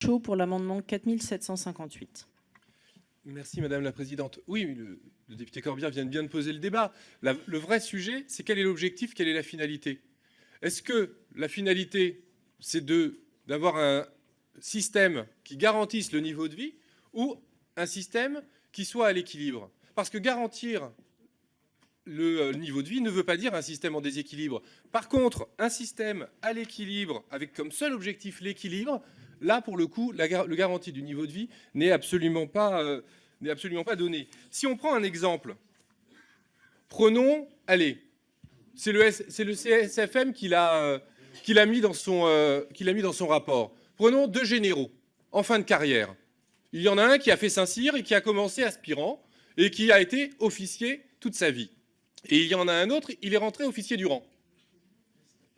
Lachaud pour l'amendement 4758. Merci Madame la Présidente. Oui, le député Corbière vient bien de poser le débat. Le vrai sujet, c'est quel est l'objectif, quelle est la finalité. Est-ce que la finalité, c'est d'avoir un système qui garantisse le niveau de vie ou un système qui soit à l'équilibre? Parce que garantir le niveau de vie ne veut pas dire un système en déséquilibre. Par contre, un système à l'équilibre, avec comme seul objectif l'équilibre, là, pour le coup, le garantie du niveau de vie n'est absolument pas donné. Si on prend un exemple, prenons, allez, c'est le CSFM qui l'a mis dans son rapport. Prenons 2 généraux en fin de carrière. Il y en a un qui a fait Saint-Cyr et qui a commencé aspirant et qui a été officier toute sa vie. Et il y en a un autre, il est rentré officier du rang.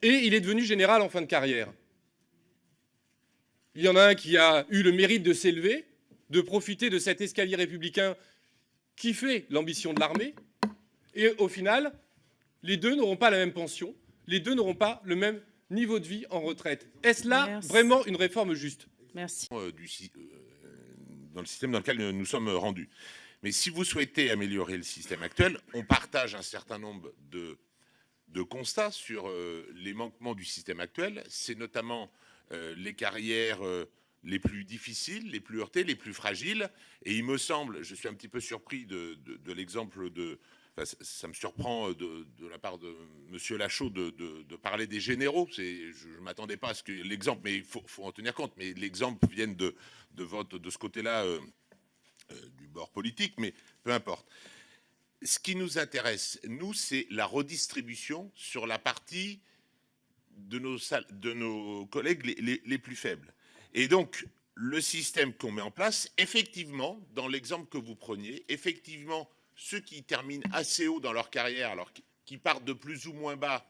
Et il est devenu général en fin de carrière. Il y en a un qui a eu le mérite de s'élever, de profiter de cet escalier républicain qui fait l'ambition de l'armée. Et au final, les deux n'auront pas la même pension, les deux n'auront pas le même niveau de vie en retraite. Est-ce là vraiment une réforme juste? Merci. Dans le système dans lequel nous sommes rendus. Mais si vous souhaitez améliorer le système actuel, on partage un certain nombre de constats sur les manquements du système actuel. C'est notamment les carrières les plus difficiles, les plus heurtées, les plus fragiles. Et il me semble, je suis un petit peu surpris de l'exemple de... Enfin, ça me surprend de la part de M. Lachaud de parler des généraux. Je ne m'attendais pas à ce que l'exemple, mais il faut en tenir compte, mais l'exemple vienne de ce côté-là du bord politique, mais peu importe. Ce qui nous intéresse, nous, c'est la redistribution sur la partie de nos collègues les plus faibles. Et donc, le système qu'on met en place, effectivement, dans l'exemple que vous preniez, effectivement, ceux qui terminent assez haut dans leur carrière, alors qui partent de plus ou moins bas,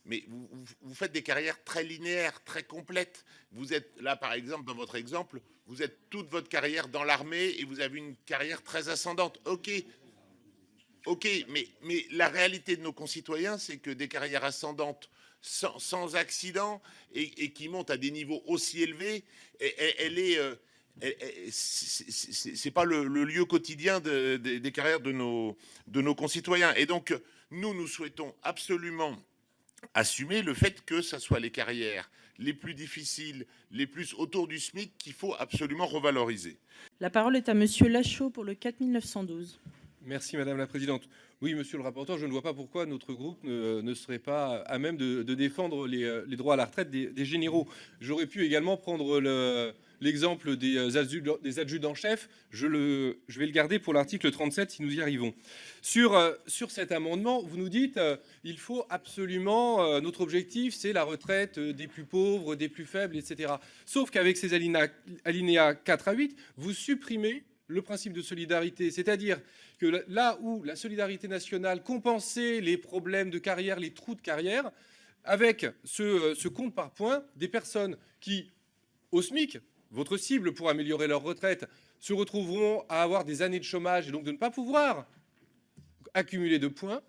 mais vous faites des carrières très linéaires, très complètes. Vous êtes là, par exemple, dans votre exemple, vous êtes toute votre carrière dans l'armée et vous avez une carrière très ascendante. Ok, mais la réalité de nos concitoyens, c'est que des carrières ascendantes sans accident et qui montent à des niveaux aussi élevés, c'est pas le lieu quotidien des carrières de nos concitoyens. Et donc, nous souhaitons absolument assumer le fait que ce soit les carrières les plus difficiles, les plus autour du SMIC qu'il faut absolument revaloriser. La parole est à Monsieur Lachaud pour le 4912. Merci Madame la Présidente. Oui, Monsieur le rapporteur, je ne vois pas pourquoi notre groupe ne serait pas à même de défendre les droits à la retraite des généraux. J'aurais pu également prendre l'exemple des adjudants-chefs. Je vais le garder pour l'article 37 si nous y arrivons. Sur cet amendement, vous nous dites il faut absolument, notre objectif, c'est la retraite des plus pauvres, des plus faibles, etc. Sauf qu'avec ces alinéas 4 à 8, vous supprimez le principe de solidarité, c'est-à-dire que là où la solidarité nationale compensait les problèmes de carrière, les trous de carrière, avec ce compte par points, des personnes qui, au SMIC, votre cible pour améliorer leur retraite, se retrouveront à avoir des années de chômage et donc de ne pas pouvoir accumuler de points,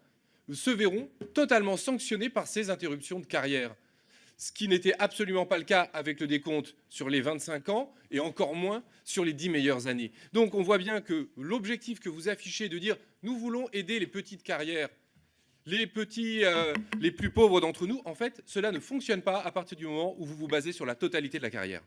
se verront totalement sanctionnés par ces interruptions de carrière. Ce qui n'était absolument pas le cas avec le décompte sur les 25 ans et encore moins sur les 10 meilleures années. Donc on voit bien que l'objectif que vous affichez de dire nous voulons aider les petites carrières, les plus pauvres d'entre nous, en fait, cela ne fonctionne pas à partir du moment où vous vous basez sur la totalité de la carrière.